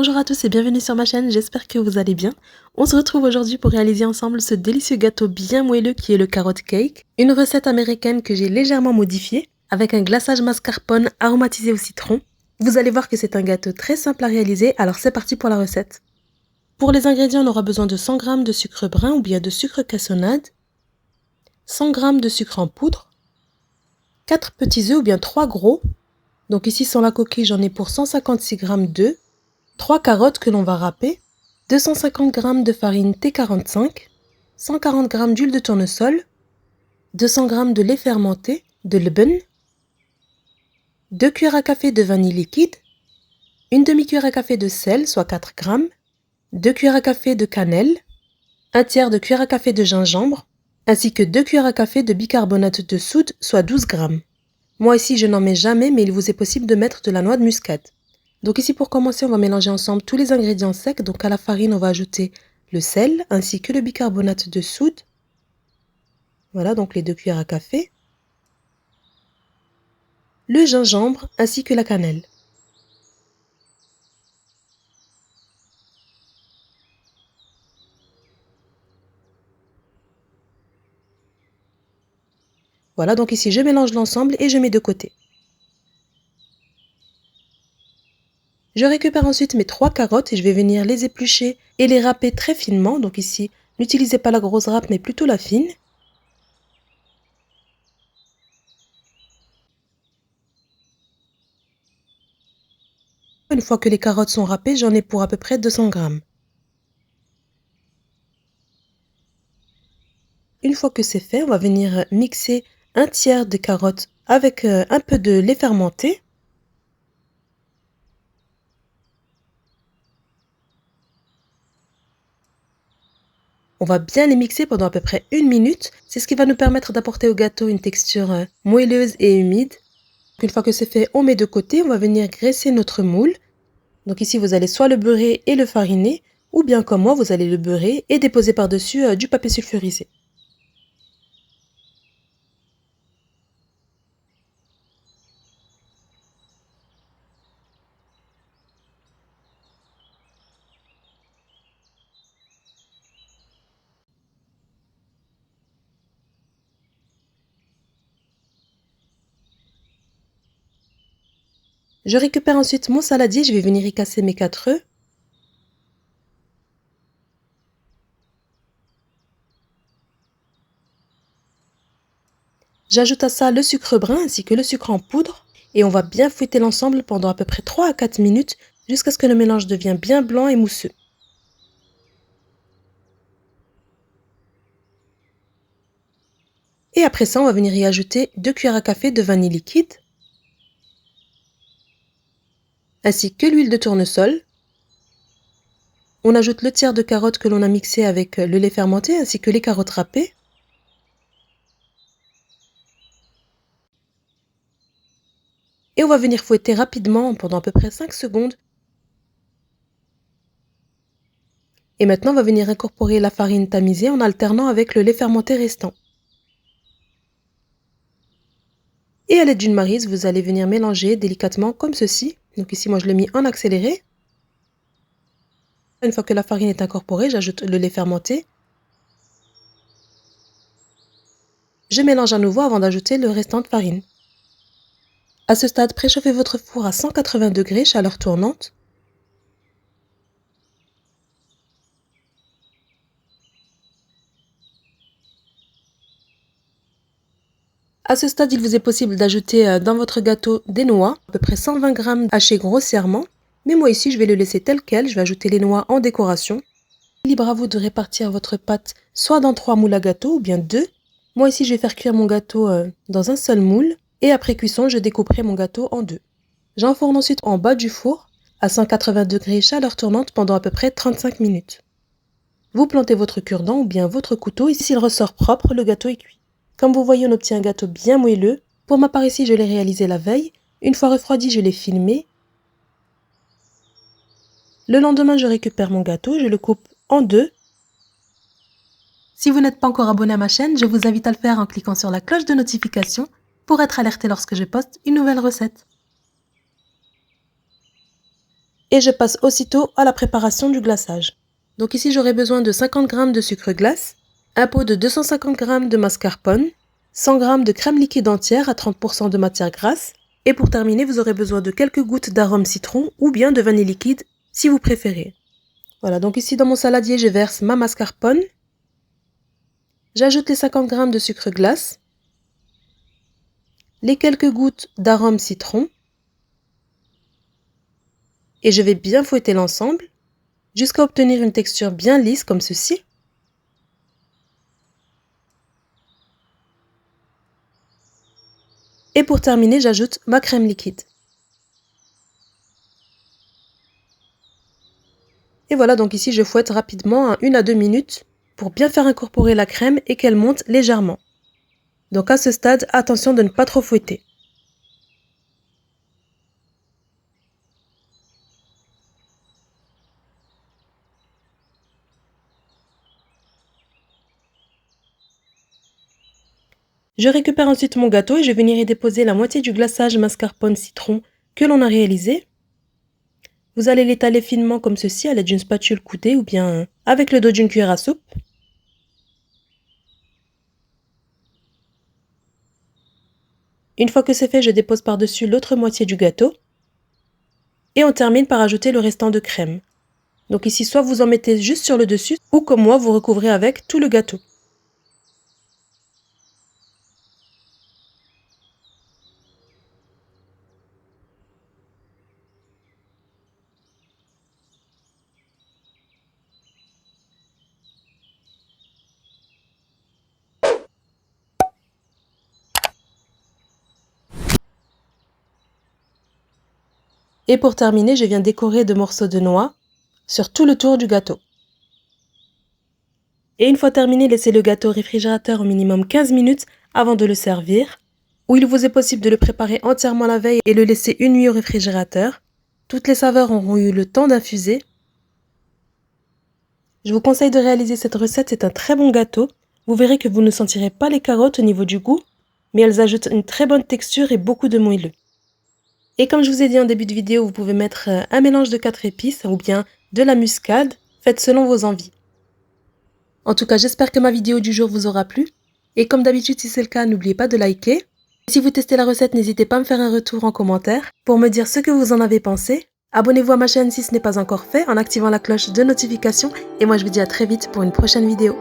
Bonjour à tous et bienvenue sur ma chaîne, j'espère que vous allez bien. On se retrouve aujourd'hui pour réaliser ensemble ce délicieux gâteau bien moelleux qui est le carrot cake. Une recette américaine que j'ai légèrement modifiée avec un glaçage mascarpone aromatisé au citron. Vous allez voir que c'est un gâteau très simple à réaliser, alors c'est parti pour la recette. Pour les ingrédients, on aura besoin de 100 g de sucre brun ou bien de sucre cassonade, 100 g de sucre en poudre, 4 petits œufs ou bien 3 gros. Donc ici sans la coquille, j'en ai pour 156 g d'œufs, 3 carottes que l'on va râper, 250 g de farine T45, 140 g d'huile de tournesol, 200 g de lait fermenté, de leben, 2 cuillères à café de vanille liquide, une demi-cuillère à café de sel, soit 4 g, 2 cuillères à café de cannelle, un tiers de cuillère à café de gingembre, ainsi que 2 cuillères à café de bicarbonate de soude, soit 12 g. Moi ici je n'en mets jamais, mais il vous est possible de mettre de la noix de muscade. Donc ici pour commencer, on va mélanger ensemble tous les ingrédients secs. Donc à la farine, on va ajouter le sel ainsi que le bicarbonate de soude. Voilà, donc les 2 cuillères à café. Le gingembre ainsi que la cannelle. Voilà, donc ici je mélange l'ensemble et je mets de côté. Je récupère ensuite mes 3 carottes et je vais venir les éplucher et les râper très finement. Donc ici, n'utilisez pas la grosse râpe mais plutôt la fine. Une fois que les carottes sont râpées, j'en ai pour à peu près 200 g. Une fois que c'est fait, on va venir mixer un tiers de carottes avec un peu de lait fermenté. On va bien les mixer pendant à peu près 1 minute. C'est ce qui va nous permettre d'apporter au gâteau une texture moelleuse et humide. Une fois que c'est fait, on met de côté. On va venir graisser notre moule. Donc ici, vous allez soit le beurrer et le fariner, ou bien comme moi, vous allez le beurrer et déposer par-dessus du papier sulfurisé. Je récupère ensuite mon saladier. Je vais venir y casser mes 4 œufs. J'ajoute à ça le sucre brun ainsi que le sucre en poudre et on va bien fouetter l'ensemble pendant à peu près 3 à 4 minutes jusqu'à ce que le mélange devienne bien blanc et mousseux. Et après ça, on va venir y ajouter 2 cuillères à café de vanille liquide ainsi que l'huile de tournesol. On ajoute le tiers de carottes que l'on a mixé avec le lait fermenté ainsi que les carottes râpées. Et on va venir fouetter rapidement pendant à peu près 5 secondes. Et maintenant, on va venir incorporer la farine tamisée en alternant avec le lait fermenté restant. Et à l'aide d'une maryse, vous allez venir mélanger délicatement comme ceci. Donc ici, moi, je l'ai mis en accéléré. Une fois que la farine est incorporée, j'ajoute le lait fermenté. Je mélange à nouveau avant d'ajouter le restant de farine. À ce stade, préchauffez votre four à 180 degrés, chaleur tournante. À ce stade, il vous est possible d'ajouter dans votre gâteau des noix, à peu près 120 g hachées grossièrement. Mais moi ici, je vais le laisser tel quel, je vais ajouter les noix en décoration. Libre à vous de répartir votre pâte soit dans 3 moules à gâteau ou bien 2. Moi ici, je vais faire cuire mon gâteau dans un seul moule. Et après cuisson, je découperai mon gâteau en 2. J'enfourne ensuite en bas du four à 180 degrés chaleur tournante pendant à peu près 35 minutes. Vous plantez votre cure-dent ou bien votre couteau et s'il ressort propre, le gâteau est cuit. Comme vous voyez, on obtient un gâteau bien moelleux. Pour ma part ici, je l'ai réalisé la veille. Une fois refroidi, je l'ai filmé. Le lendemain, je récupère mon gâteau, je le coupe en 2. Si vous n'êtes pas encore abonné à ma chaîne, je vous invite à le faire en cliquant sur la cloche de notification pour être alerté lorsque je poste une nouvelle recette. Et je passe aussitôt à la préparation du glaçage. Donc ici j'aurai besoin de 50 g de sucre glace, un pot de 250 g de mascarpone, 100 g de crème liquide entière à 30% de matière grasse, et pour terminer vous aurez besoin de quelques gouttes d'arôme citron ou bien de vanille liquide si vous préférez. Voilà, donc ici dans mon saladier je verse ma mascarpone, j'ajoute les 50 g de sucre glace, les quelques gouttes d'arôme citron, et je vais bien fouetter l'ensemble jusqu'à obtenir une texture bien lisse comme ceci. Et pour terminer, j'ajoute ma crème liquide. Et voilà, donc ici je fouette rapidement 1 à 2 minutes pour bien faire incorporer la crème et qu'elle monte légèrement. Donc à ce stade, attention de ne pas trop fouetter. Je récupère ensuite mon gâteau et je vais venir y déposer la moitié du glaçage mascarpone citron que l'on a réalisé. Vous allez l'étaler finement comme ceci à l'aide d'une spatule coudée ou bien avec le dos d'une cuillère à soupe. Une fois que c'est fait, je dépose par-dessus l'autre moitié du gâteau. Et on termine par ajouter le restant de crème. Donc ici, soit vous en mettez juste sur le dessus, ou comme moi, vous recouvrez avec tout le gâteau. Et pour terminer, je viens décorer de morceaux de noix sur tout le tour du gâteau. Et une fois terminé, laissez le gâteau au réfrigérateur au minimum 15 minutes avant de le servir, ou il vous est possible de le préparer entièrement la veille et le laisser une nuit au réfrigérateur. Toutes les saveurs auront eu le temps d'infuser. Je vous conseille de réaliser cette recette, c'est un très bon gâteau. Vous verrez que vous ne sentirez pas les carottes au niveau du goût, mais elles ajoutent une très bonne texture et beaucoup de moelleux. Et comme je vous ai dit en début de vidéo, vous pouvez mettre un mélange de 4 épices ou bien de la muscade, faites selon vos envies. En tout cas, j'espère que ma vidéo du jour vous aura plu. Et comme d'habitude, si c'est le cas, n'oubliez pas de liker. Et si vous testez la recette, n'hésitez pas à me faire un retour en commentaire pour me dire ce que vous en avez pensé. Abonnez-vous à ma chaîne si ce n'est pas encore fait en activant la cloche de notification. Et moi, je vous dis à très vite pour une prochaine vidéo.